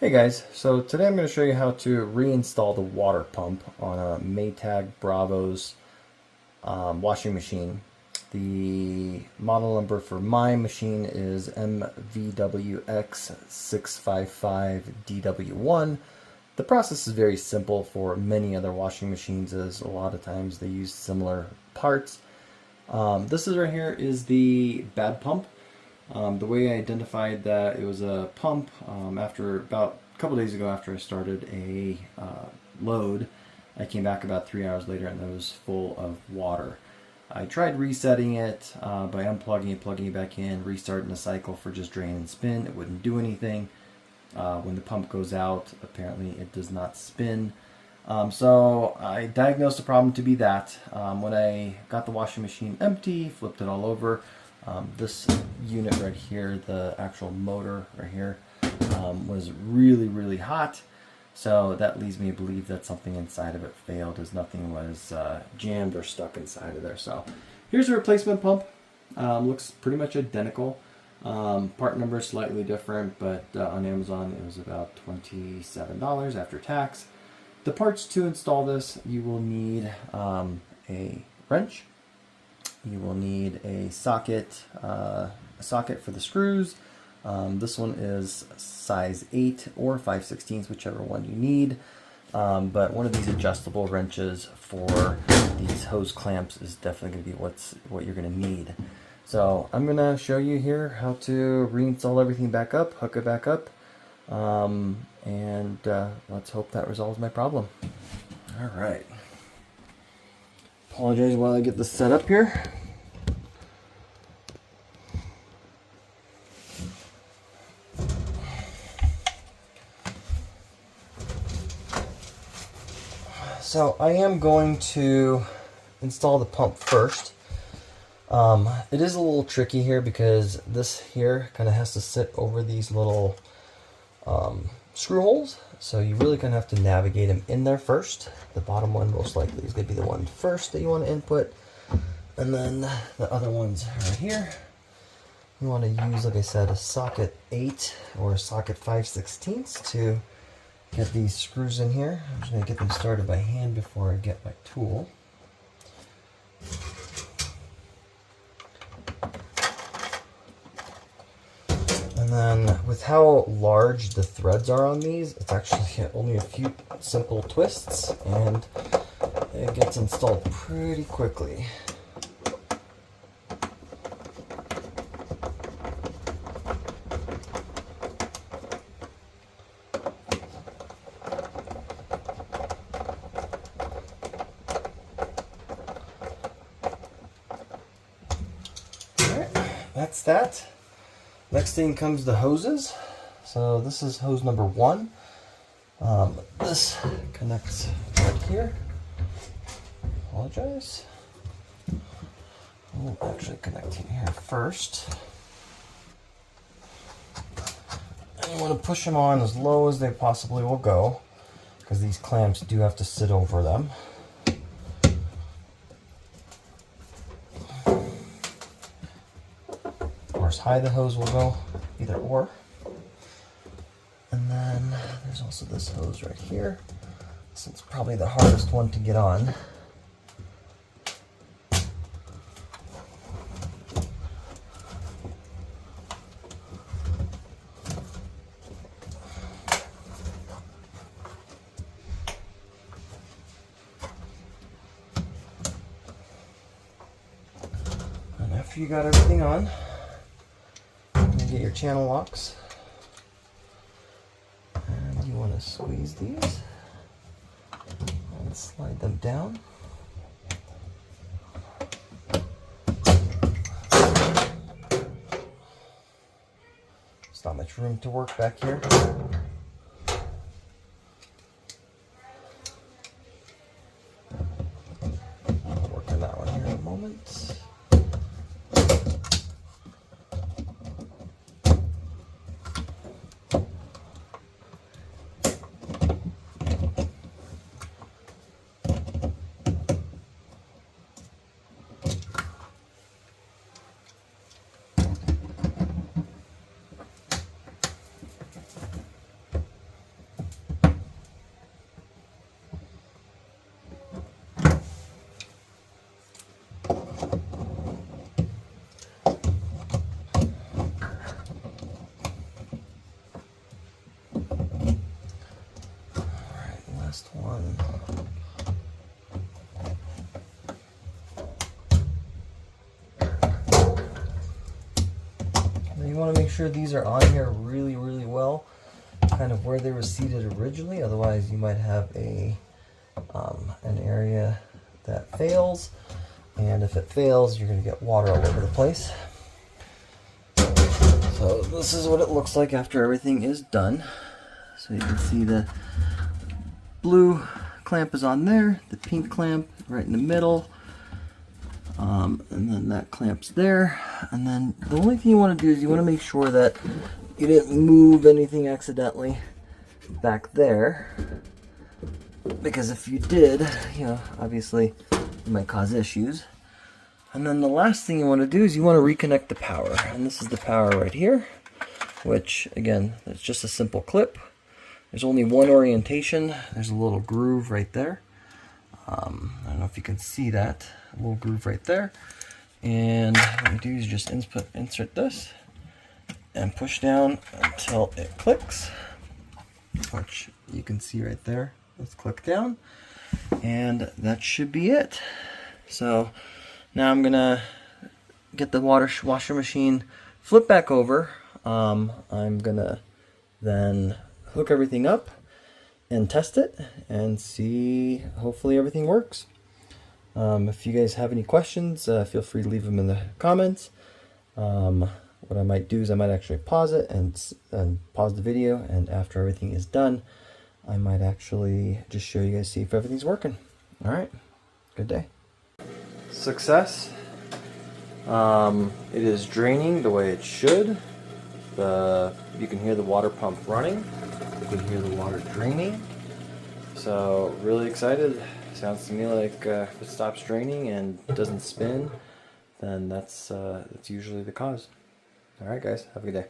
Hey guys, so today I'm going to show you how to reinstall the water pump on a Maytag Bravo's washing machine. The model number for my machine is MVWX655DW1. The process is very simple for many other washing machines, as a lot of times they use similar parts. This is right here is the bad pump. The way I identified that it was a pump after about a couple days ago after I started a load, I came back about 3 hours later and it was full of water. I tried resetting it by unplugging it, plugging it back in, restarting the cycle for just drain and spin. It wouldn't do anything. When the pump goes out, apparently it does not spin. So I diagnosed the problem to be that. When I got the washing machine empty, flipped it all over, this unit right here, the actual motor right here, was really hot. So that leads me to believe that something inside of it failed, as nothing was jammed or stuck inside of there. So here's a replacement pump. Looks pretty much identical. Part number is slightly different, but on Amazon it was about $27 after tax. The parts to install this: you will need a wrench. You will need a socket for the screws. This one is size 8 or 5/16, whichever one you need. But one of these adjustable wrenches for these hose clamps is definitely going to be what you're going to need. So I'm going to show you here how to reinstall everything back up, hook it back up, and let's hope that resolves my problem. All right. Apologize while I get this set up here. So I am going to install the pump first. It is a little tricky here because this here kind of has to sit over these little screw holes. So you really kind of have to navigate them in there first. The bottom one most likely is going to be the one first that you want to input. And then the other ones right here. You want to use, like I said, a socket 8 or a socket 5/16 to get these screws in here. I'm just going to get them started by hand before I get my tool. And then with how large the threads are on these, it's actually only a few simple twists and it gets installed pretty quickly. That's that. Next thing comes the hoses. So this is hose number 1. This connects right here. Apologize. We'll actually connect in here first. And you want to push them on as low as they possibly will go, because these clamps do have to sit over them. High the hose will go, either or. And then there's also this hose right here. This is probably the hardest one to get on. And after you got everything on, get your channel locks, and you want to squeeze these and slide them down. There's not much room to work back here. I'll work on that one here in a moment. last one. Now you want to make sure these are on here really, really well, kind of where they were seated originally. Otherwise, you might have an area that fails, and if it fails, you're going to get water all over the place. So this is what it looks like after everything is done. So you can see the blue clamp is on there, the pink clamp right in the middle, and then that clamp's there. And then the only thing you want to do is you want to make sure that you didn't move anything accidentally back there, because if you did, you know, obviously it might cause issues. And then the last thing you want to do is you want to reconnect the power. And this is the power right here, which again, it's just a simple clip. There's only one orientation. There's a little groove right there. I don't know if you can see that, a little groove right there. And what you do is just insert this and push down until it clicks, which you can see right there. Let's click down, and that should be it. So now I'm gonna get the washer machine, flip back over. I'm gonna then hook everything up and test it and see, hopefully everything works. If you guys have any questions, feel free to leave them in the comments. What I might do is I might actually pause it and pause the video, and after everything is done, I might actually just show you guys, see if everything's working. All right, good day. Success. It is draining the way it should. You can hear the water pump running. You can hear the water draining. So really excited. Sounds to me like if it stops draining and doesn't spin, then that's usually the cause. All right, guys, have a good day.